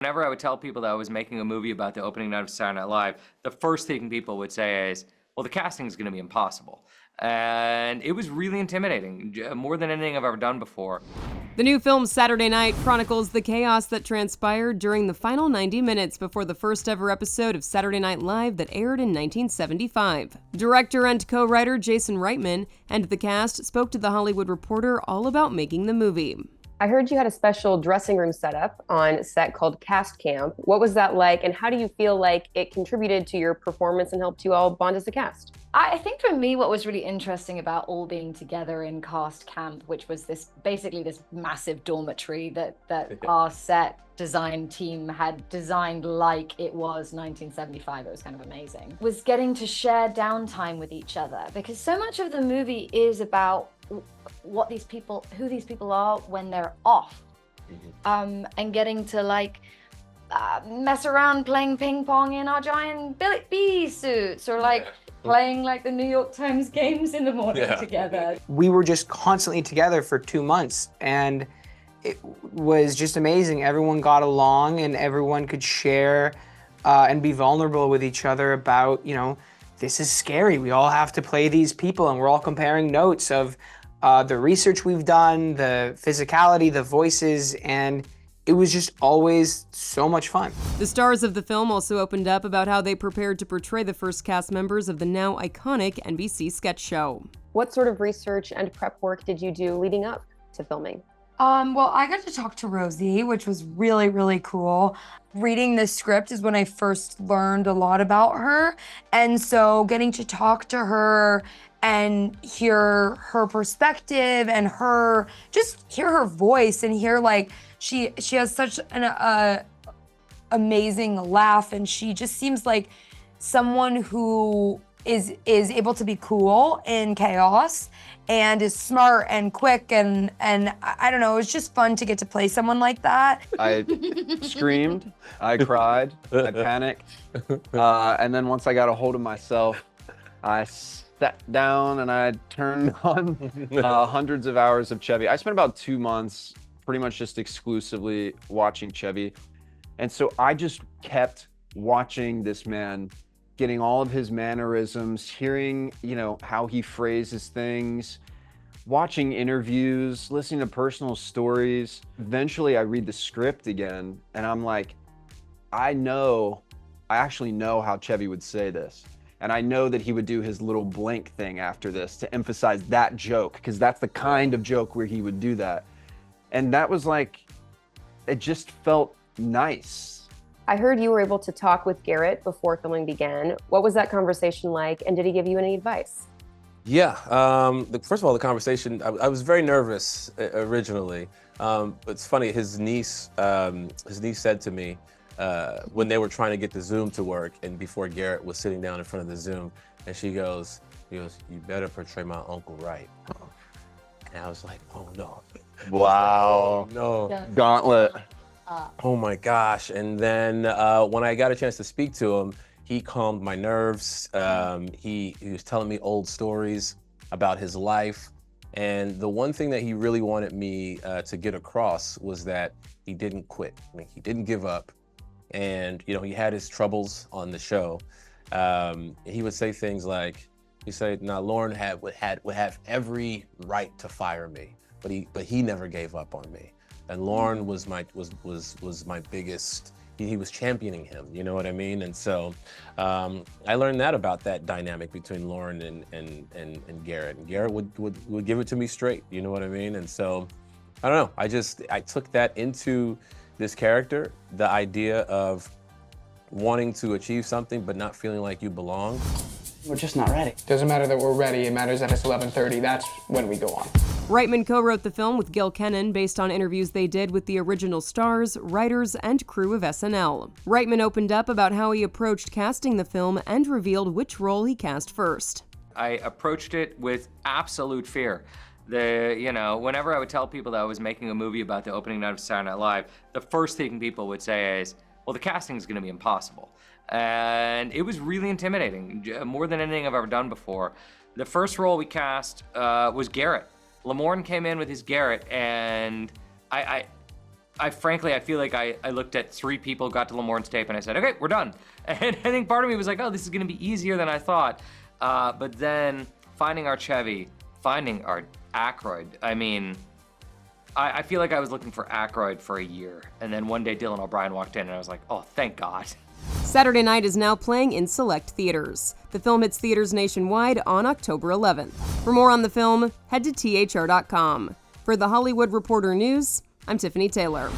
Whenever I would tell people that I was making a movie about the opening night of Saturday Night Live, the first thing people would say is, well, the casting is going to be impossible. And it was really intimidating, more than anything I've ever done before. The new film Saturday Night chronicles the chaos that transpired during the final 90 minutes before the first ever episode of Saturday Night Live that aired in 1975. Director and co-writer Jason Reitman and the cast spoke to The Hollywood Reporter all about making the movie. I heard you had a special dressing room setup on set called Cast Camp. What was that like, and how do you feel like it contributed to your performance and helped you all bond as a cast? I think for me, what was really interesting about all being together in Cast Camp, which was basically this massive dormitory that our set design team had designed like it was 1975. It was kind of amazing. Was getting to share downtime with each other, because so much of the movie is about who these people are when they're off, and getting to mess around playing ping pong in our giant bee suits, or playing the New York Times games in the morning together. We were just constantly together for 2 months, and it was just amazing. Everyone got along and everyone could share and be vulnerable with each other about, this is scary. We all have to play these people, and we're all comparing notes of the research we've done, the physicality, the voices, and it was just always so much fun. The stars of the film also opened up about how they prepared to portray the first cast members of the now iconic NBC sketch show. What sort of research and prep work did you do leading up to filming? Well, I got to talk to Rosie, which was really, really cool. Reading the script is when I first learned a lot about her. And so getting to talk to her and hear her perspective and just hear her voice and hear she has such an amazing laugh, and she just seems like someone who is able to be cool in chaos and is smart and quick, and I don't know, it was just fun to get to play someone like that. I screamed, I cried, I panicked, and then once I got a hold of myself, I sat down and I turned on hundreds of hours of Chevy. I spent about 2 months pretty much just exclusively watching Chevy, and so I just kept watching this man, getting all of his mannerisms, hearing, how he phrases things, watching interviews, listening to personal stories. Eventually I read the script again and I'm like, I actually know how Chevy would say this. And I know that he would do his little blink thing after this to emphasize that joke, because that's the kind of joke where he would do that. And that was it just felt nice. I heard you were able to talk with Garrett before filming began. What was that conversation like, and did he give you any advice? Yeah, first of all, the conversation, I was very nervous originally. It's funny, his niece said to me, when they were trying to get the Zoom to work, and before Garrett was sitting down in front of the Zoom, and he goes, you better portray my uncle right. And I was like, oh no. Wow. No. Yeah. Gauntlet. Oh my gosh. And then when I got a chance to speak to him, he calmed my nerves. He was telling me old stories about his life. And the one thing that he really wanted me to get across was that he didn't quit. He didn't give up. And he had his troubles on the show. He would say things like, Lauren would have every right to fire me, but he never gave up on me. And Lauren was my biggest. He was championing him, you know what I mean? And so I learned that about that dynamic between Lauren and Garrett. And Garrett would give it to me straight, you know what I mean? And so I don't know. I took that into this character, the idea of wanting to achieve something but not feeling like you belong. We're just not ready. Doesn't matter that we're ready, it matters that it's 11:30. That's when we go on. Reitman co-wrote the film with Gil Kennan based on interviews they did with the original stars, writers, and crew of SNL. Reitman opened up about how he approached casting the film and revealed which role he cast first. I approached it with absolute fear. Whenever I would tell people that I was making a movie about the opening night of Saturday Night Live, the first thing people would say is, well, the casting is going to be impossible. And it was really intimidating, more than anything I've ever done before. The first role we cast was Garrett. Lamorne came in with his Garrett, and I frankly, I feel like I looked at 3 people, got to Lamorne's tape, and I said, okay, we're done. And I think part of me was like, oh, this is gonna be easier than I thought. But then finding our Chevy, finding our Aykroyd, I mean, I feel like I was looking for Aykroyd for a year. And then one day Dylan O'Brien walked in and I was like, oh, thank God. Saturday Night is now playing in select theaters. The film hits theaters nationwide on October 11th. For more on the film, head to THR.com. For The Hollywood Reporter News, I'm Tiffany Taylor.